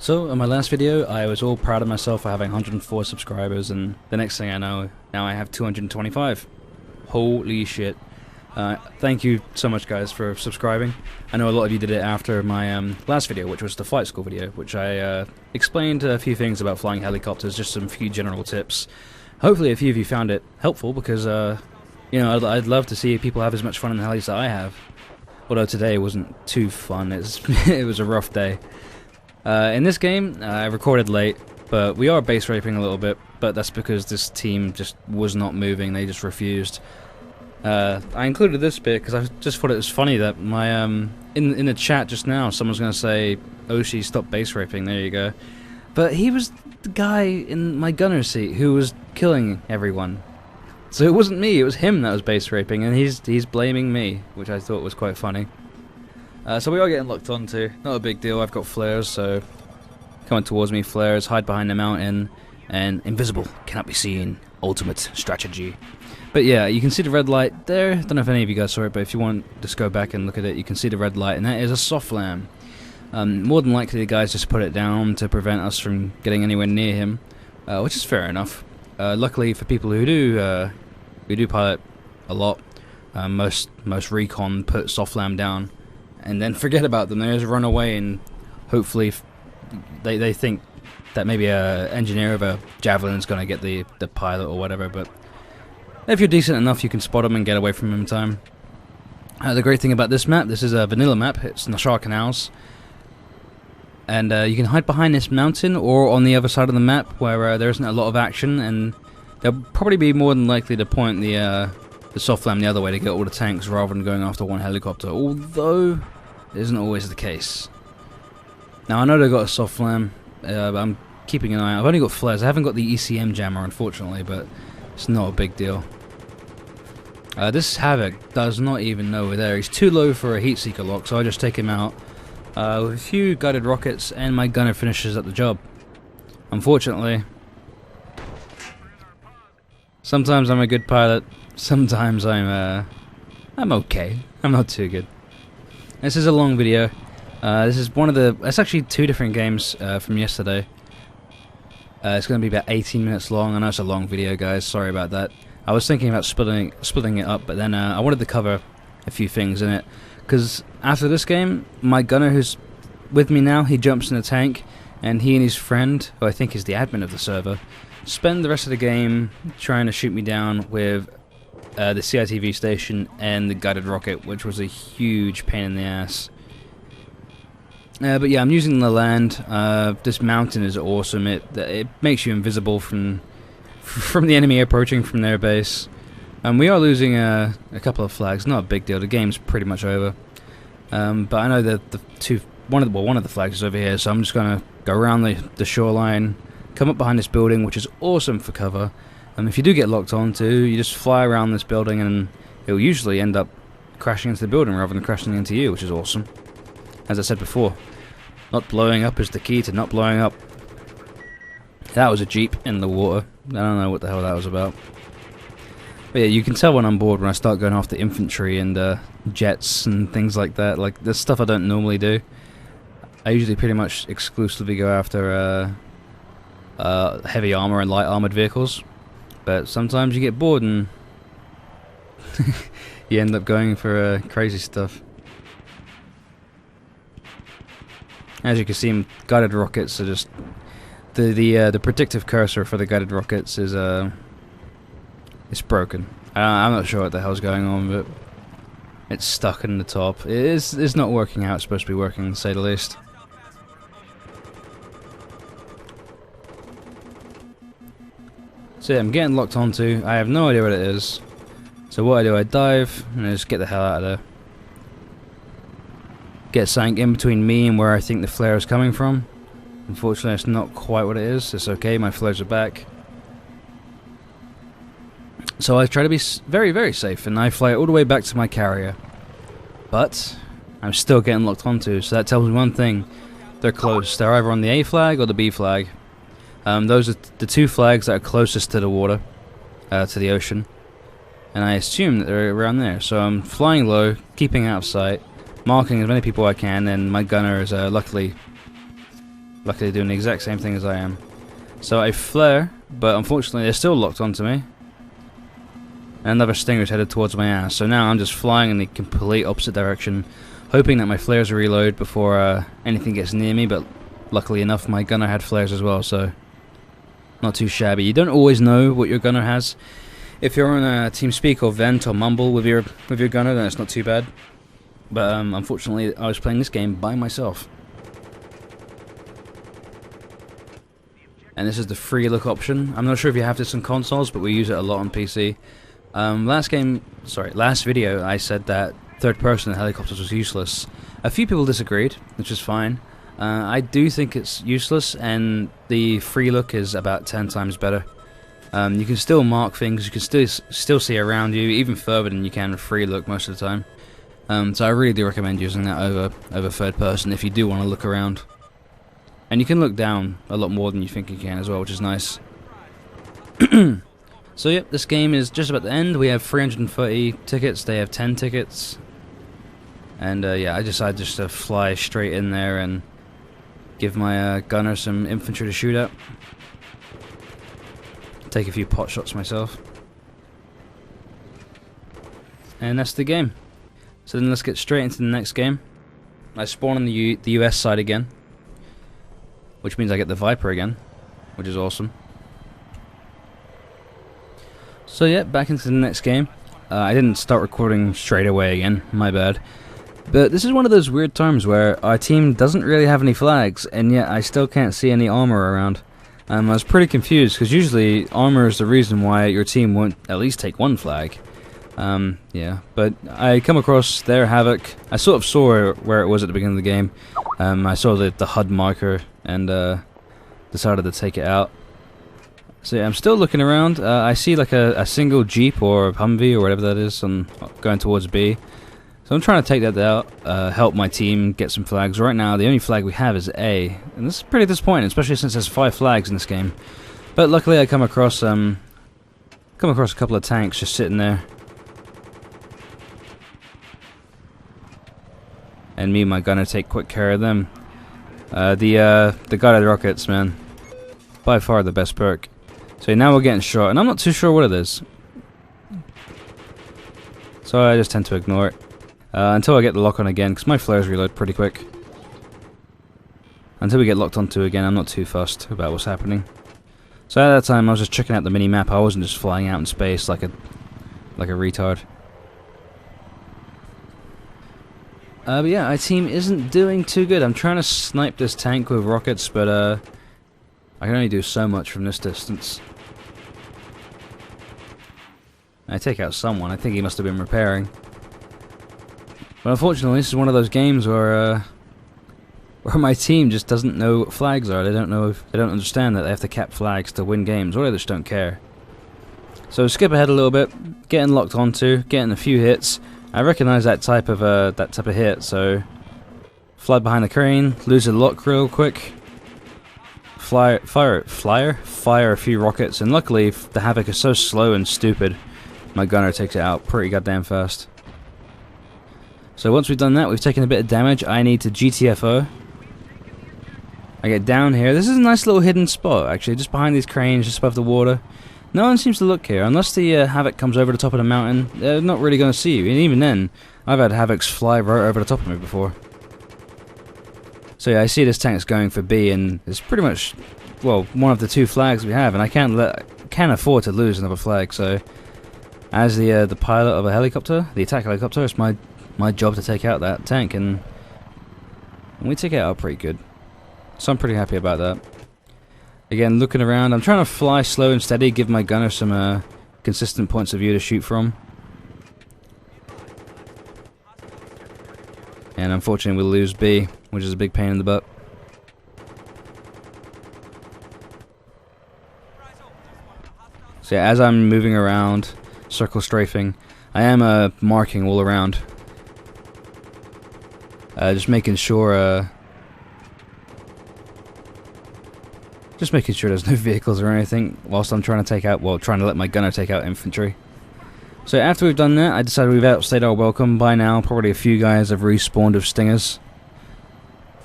So, in my last video, I was all proud of myself for having 104 subscribers, and the next thing I know, now I have 225. Holy shit. Thank you so much, guys, for subscribing. I know a lot of you did it after my last video, which was the flight school video, which I explained a few things about flying helicopters, just some few general tips. Hopefully a few of you found it helpful, because, you know, I'd love to see people have as much fun in the helis that I have. Although today wasn't too fun, it was a rough day. In this game, I recorded late, but we are base raping a little bit, but that's because this team just was not moving, they just refused. I included this bit because I just thought it was funny that my, in the chat just now, someone's going to say, Oshi, stop base raping, there you go. But he was the guy in my gunner seat who was killing everyone. So it wasn't me, it was him that was base raping, and he's blaming me, which I thought was quite funny. So we are getting locked onto, not a big deal, I've got flares, so coming towards me, flares, hide behind the mountain, and invisible, cannot be seen, ultimate strategy. But yeah, you can see the red light there, don't know if any of you guys saw it, but if you want, just go back and look at it, you can see the red light, and that is a soft lam. More than likely the guys just put it down to prevent us from getting anywhere near him, which is fair enough. Luckily for people who do pilot a lot, most recon put soft lam down, and then forget about them. They just run away, and hopefully they think that maybe a engineer of a Javelin is going to get the pilot or whatever, but if you're decent enough you can spot them and get away from them in time. The great thing about this map, this is a vanilla map, it's Nashar Canals, and you can hide behind this mountain or on the other side of the map where there isn't a lot of action, and they'll probably be more than likely to point the soft lam the other way to get all the tanks rather than going after one helicopter, although it isn't always the case. Now I know they've got a soft lam, but I'm keeping an eye out. I've only got flares, I haven't got the ECM jammer unfortunately, but it's not a big deal. This Havoc does not even know we're there, he's too low for a heat seeker lock, so I just take him out with a few guided rockets and my gunner finishes up the job. Unfortunately, sometimes I'm a good pilot, sometimes I'm okay. I'm not too good. This is a long video. This is one of the... It's actually two different games from yesterday. It's going to be about 18 minutes long. I know it's a long video, guys. Sorry about that. I was thinking about splitting it up, but then I wanted to cover a few things in it. Because after this game, my gunner who's with me now, he jumps in the tank, and he and his friend, who I think is the admin of the server, spend the rest of the game trying to shoot me down with the CITV station and the guided rocket, which was a huge pain in the ass. But yeah, I'm using the land. This mountain is awesome. It makes you invisible from the enemy approaching from their base. We are losing a couple of flags. Not a big deal. The game's pretty much over. But I know that one of the flags is over here, so I'm just gonna go around the shoreline, come up behind this building, which is awesome for cover. If you do get locked onto, you just fly around this building and it'll usually end up crashing into the building rather than crashing into you, which is awesome. As I said before, not blowing up is the key to not blowing up. That was a jeep in the water. I don't know what the hell that was about. But yeah, you can tell when I'm bored when I start going after infantry and jets and things like that. Like, the stuff I don't normally do. I usually pretty much exclusively go after heavy armor and light armored vehicles. But sometimes you get bored and you end up going for crazy stuff. As you can see, guided rockets are just the predictive cursor for the guided rockets is it's broken. I'm not sure what the hell's going on, but it's stuck in the top. It's not working how it's supposed to be working, to say the least. So yeah, I'm getting locked onto. I have no idea what it is. So what I do, I dive and I just get the hell out of there. Get something in between me and where I think the flare is coming from. Unfortunately, it's not quite what it is. It's okay, my flares are back. So I try to be very, very safe, and I fly all the way back to my carrier. But I'm still getting locked onto, so that tells me one thing. They're close. They're either on the A flag or the B flag. Those are the two flags that are closest to the water, to the ocean. And I assume that they're around there. So I'm flying low, keeping out of sight, marking as many people I can, and my gunner is luckily Luckily doing the exact same thing as I am. So I flare, but unfortunately they're still locked onto me. And another Stinger's headed towards my ass. So now I'm just flying in the complete opposite direction, hoping that my flares reload before anything gets near me, but luckily enough my gunner had flares as well, so not too shabby. You don't always know what your gunner has. If you're on TeamSpeak or Vent or Mumble with your gunner, then it's not too bad. But unfortunately I was playing this game by myself. And this is the free look option. I'm not sure if you have this on consoles, but we use it a lot on PC. Last video I said that third person in helicopters was useless. A few people disagreed, which is fine. I do think it's useless, and the free look is about 10 times better. You can still mark things, you can still see around you, even further than you can with free look most of the time. So I really do recommend using that over third person if you do want to look around. And you can look down a lot more than you think you can as well, which is nice. So yep, this game is just about to end. We have 330 tickets, they have 10 tickets. And yeah, I decided just to fly straight in there and give my gunner some infantry to shoot at. Take a few pot shots myself. And that's the game. So then let's get straight into the next game. I spawn on the US side again, which means I get the Viper again, which is awesome. So yeah, back into the next game. I didn't start recording straight away again, my bad. But this is one of those weird times where our team doesn't really have any flags, and yet I still can't see any armor around. I was pretty confused, because usually armor is the reason why your team won't at least take one flag. Yeah, but I come across their Havoc. I sort of saw where it was at the beginning of the game. I saw the HUD marker and decided to take it out. So yeah, I'm still looking around. I see like a single Jeep or Humvee or whatever that is going towards B. So I'm trying to take that out, help my team get some flags. Right now, the only flag we have is A, and this is pretty disappointing, especially since there's 5 flags in this game. But luckily, I come across a couple of tanks just sitting there, and me and my gunner take quick care of them. The guided rockets, man, by far the best perk. So now we're getting shot, and I'm not too sure what it is, so I just tend to ignore it. Until I get the lock on again, because my flares reload pretty quick. Until we get locked onto again, I'm not too fussed about what's happening. So at that time, I was just checking out the mini-map. I wasn't just flying out in space like a retard. But yeah, our team isn't doing too good. I'm trying to snipe this tank with rockets, but I can only do so much from this distance. I take out someone. I think he must have been repairing. But unfortunately, this is one of those games where my team just doesn't know what flags are. They don't understand that they have to cap flags to win games, or they just don't care. So skip ahead a little bit, getting locked onto, getting a few hits. I recognize that type of hit, so fly behind the crane, lose the lock real quick, fire a few rockets, and luckily the Havoc is so slow and stupid, my gunner takes it out pretty goddamn fast. So once we've done that, we've taken a bit of damage. I need to GTFO. I get down here. This is a nice little hidden spot, actually, just behind these cranes, just above the water. No one seems to look here. Unless the Havoc comes over the top of the mountain, they're not really going to see you. And even then, I've had Havocs fly right over the top of me before. So yeah, I see this tank's going for B, and it's pretty much, well, one of the 2 flags we have, and I can't afford to lose another flag. So, as the pilot of a helicopter, the attack helicopter, it's my job to take out that tank, and we take it out pretty good. So I'm pretty happy about that. Again, looking around, I'm trying to fly slow and steady, give my gunner some consistent points of view to shoot from. And unfortunately we'll lose B, which is a big pain in the butt. So yeah, as I'm moving around, circle strafing, I am marking all around. Just making sure there's no vehicles or anything whilst I'm trying to let my gunner take out infantry. So after we've done that, I decided we've outstayed our welcome. By now, probably a few guys have respawned with Stingers.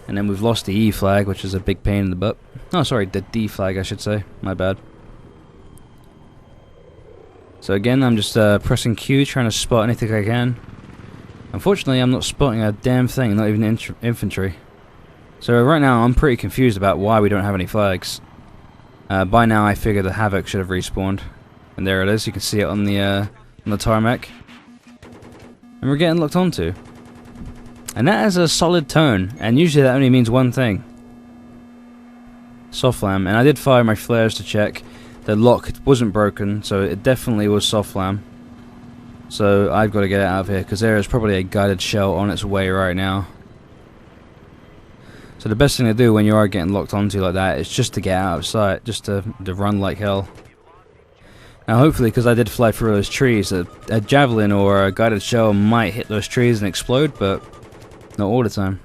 And then we've lost the E flag, which is a big pain in the butt. Oh, sorry, the D flag, I should say. My bad. So again, I'm just pressing Q, trying to spot anything I can. Unfortunately, I'm not spotting a damn thing, not even infantry. So right now, I'm pretty confused about why we don't have any flags. By now, I figured the Havoc should have respawned. And there it is, you can see it on the tarmac. And we're getting locked onto. And that has a solid tone, and usually that only means one thing. Soft lam, and I did fire my flares to check. The lock wasn't broken, so it definitely was soft lam. So I've got to get it out of here, because there is probably a guided shell on its way right now. So the best thing to do when you are getting locked onto like that is just to get out of sight, just to run like hell. Now hopefully, because I did fly through those trees, a Javelin or a guided shell might hit those trees and explode, but not all the time.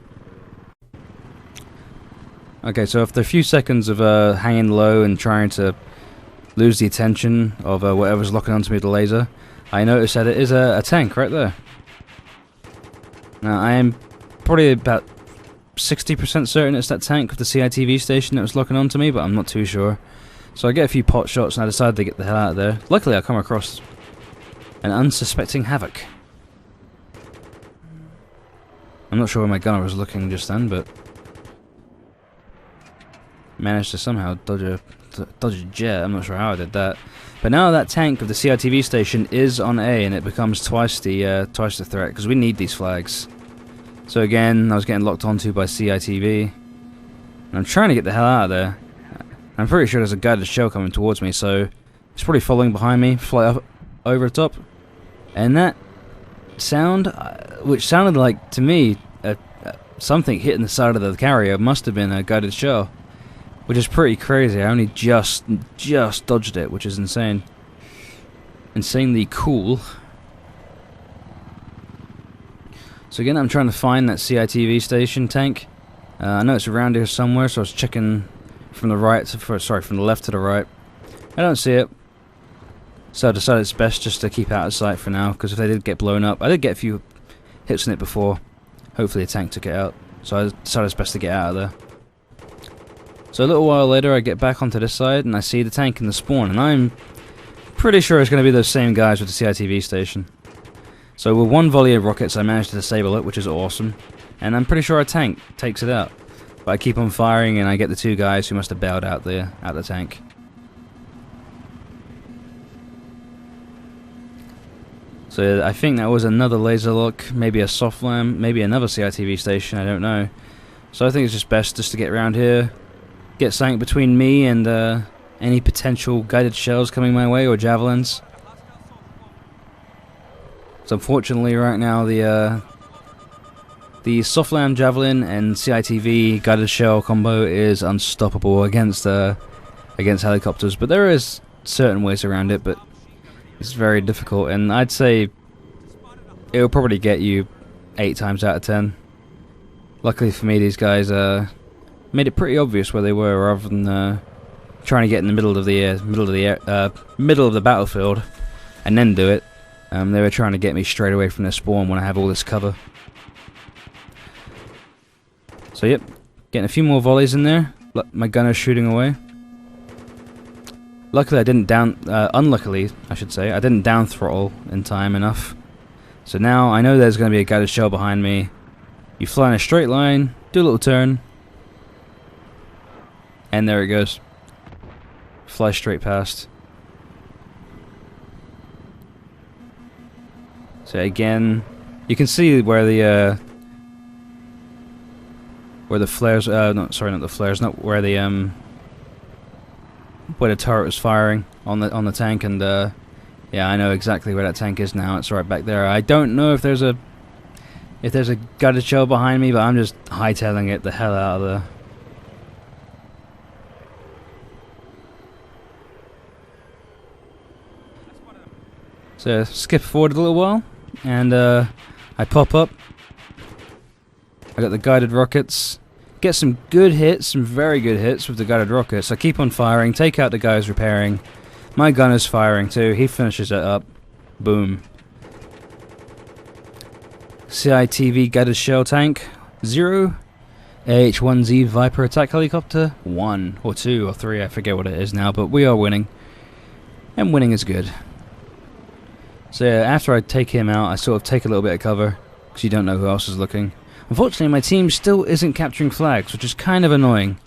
Okay, so after a few seconds of hanging low and trying to lose the attention of whatever's locking onto me with the laser, I noticed that it is a tank right there. Now I am probably about 60% certain it's that tank with the CITV station that was locking onto me, but I'm not too sure. So I get a few pot shots and I decided to get the hell out of there. Luckily I come across an unsuspecting Havoc. I'm not sure where my gunner was looking just then, but managed to somehow dodge a jet. I'm not sure how I did that. But now that tank of the CITV station is on A, and it becomes twice the threat, because we need these flags. So again, I was getting locked onto by CITV, and I'm trying to get the hell out of there. I'm pretty sure there's a guided shell coming towards me, so it's probably following behind me, fly up over the top, and that sound, which sounded like to me something hitting the side of the carrier, must have been a guided shell. Which is pretty crazy. I only just dodged it, which is insane. Insanely cool. So again, I'm trying to find that CITV station tank. I know it's around here somewhere, so I was checking from the right to, from the left to the right. I don't see it. So I decided it's best just to keep out of sight for now, because if they did get blown up, I did get a few hits on it before. Hopefully a tank took it out. So I decided it's best to get out of there. So a little while later I get back onto this side and I see the tank in the spawn, and I'm pretty sure it's going to be those same guys with the CITV station. So with one volley of rockets I managed to disable it, which is awesome, and I'm pretty sure a tank takes it out. But I keep on firing and I get the two guys who must have bailed out the tank. So I think that was another laser lock, maybe a soft lam, maybe another CITV station, I don't know. So I think it's just best just to get around here, get something between me and any potential guided shells coming my way, or javelins. So unfortunately right now the soft lam javelin and CITV guided shell combo is unstoppable against helicopters, but there is certain ways around it, but it's very difficult, and I'd say it'll probably get you 8 times out of 10. Luckily for me, these guys made it pretty obvious where they were, rather than trying to get in the middle of the battlefield and then do it. They were trying to get me straight away from their spawn when I have all this cover. So yep, getting a few more volleys in there. My gunner's shooting away. Luckily I didn't unluckily I should say, I didn't down throttle in time enough. So now I know there's going to be a guided shell behind me. You fly in a straight line, do a little turn, and there it goes. Fly straight past. So again, you can see where the flares, not the flares, not where the turret was firing on the tank, and yeah, I know exactly where that tank is now. It's right back there. I don't know if there's a guided shell behind me, but I'm just hightailing it the hell out of there. So skip forward a little while, and I pop up. I got the guided rockets. Get some good hits, some very good hits with the guided rockets. I keep on firing, take out the guys repairing. My gunner's firing too, he finishes it up. Boom. CITV guided shell tank, 0. AH-1Z Viper attack helicopter 1 or 2 or 3, I forget what it is now, but we are winning. And winning is good. So yeah, after I take him out, I sort of take a little bit of cover, because you don't know who else is looking. Unfortunately, my team still isn't capturing flags, which is kind of annoying.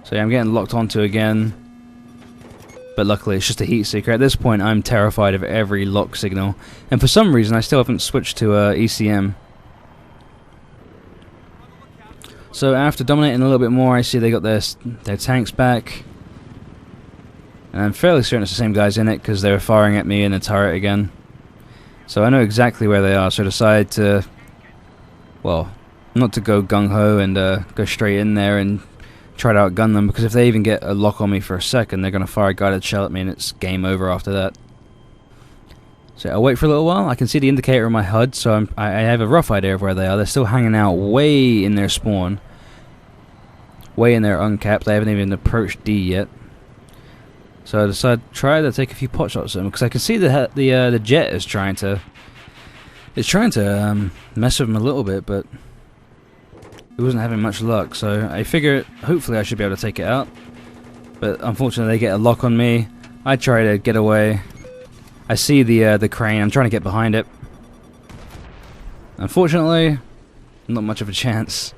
So yeah, I'm getting locked onto again. But luckily it's just a heat seeker. At this point I'm terrified of every lock signal. And for some reason I still haven't switched to ECM. So after dominating a little bit more, I see they got their tanks back. And I'm fairly certain it's the same guys in it because they were firing at me in a turret again. So I know exactly where they are, so I decided to, well, not to go gung-ho and go straight in there and try to outgun them, because if they even get a lock on me for a second, they're going to fire a guided shell at me and it's game over after that. So I'll wait for a little while. I can see the indicator on my HUD, so I have a rough idea of where they are. They're still hanging out way in their spawn. Way in their uncapped. They haven't even approached D yet. So I decided to try to take a few pot shots at them, because I can see the jet is trying to mess with them a little bit, but it wasn't having much luck. So I figure hopefully I should be able to take it out. But unfortunately they get a lock on me. I try to get away. I see the crane. I'm trying to get behind it. Unfortunately, not much of a chance.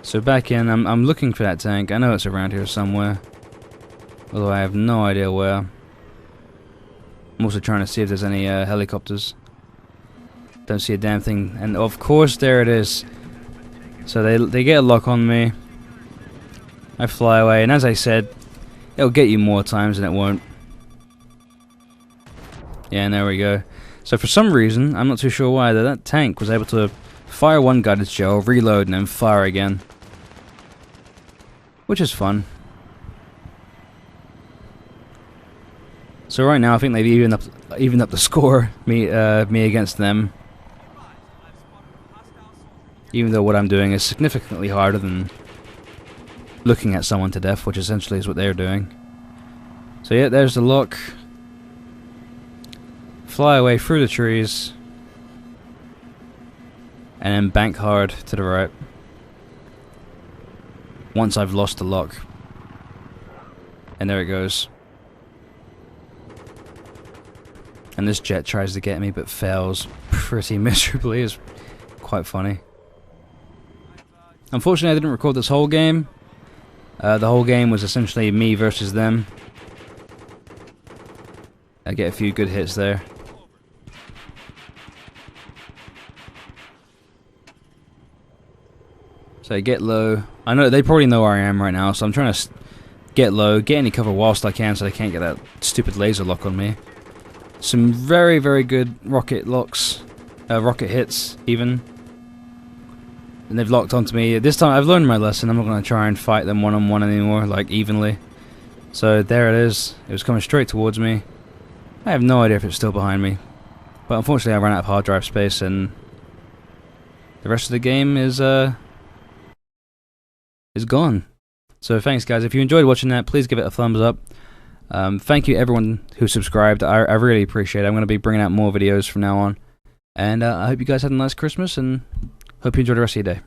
So back in, I'm looking for that tank. I know it's around here somewhere, although I have no idea where. I'm also trying to see if there's any helicopters. Don't see a damn thing, and of course there it is. So they get a lock on me. I fly away, and as I said, it'll get you more times than it won't. Yeah, and there we go. So for some reason, I'm not too sure why, that tank was able to fire one guided shell, reload, and then fire again. Which is fun. So right now I think they've evened up the score, me against them. Even though what I'm doing is significantly harder than looking at someone to death, which essentially is what they're doing. So yeah, there's the lock. Fly away through the trees. And then bank hard to the right. Once I've lost the lock. And there it goes. And this jet tries to get me but fails pretty miserably. It's quite funny. Unfortunately I didn't record this whole game. The whole game was essentially me versus them. I get a few good hits there. So I get low. I know they probably know where I am right now, so I'm trying to get low, get any cover whilst I can so they can't get that stupid laser lock on me. Some very, very good rocket locks, rocket hits even. And they've locked onto me. This time I've learned my lesson. I'm not going to try and fight them one-on-one anymore, like evenly. So there it is. It was coming straight towards me. I have no idea if it's still behind me. But unfortunately I ran out of hard drive space, and the rest of the game is gone. So thanks guys. If you enjoyed watching that, please give it a thumbs up. Thank you everyone who subscribed. I really appreciate it. I'm going to be bringing out more videos from now on. And I hope you guys had a nice Christmas, and hope you enjoy the rest of your day.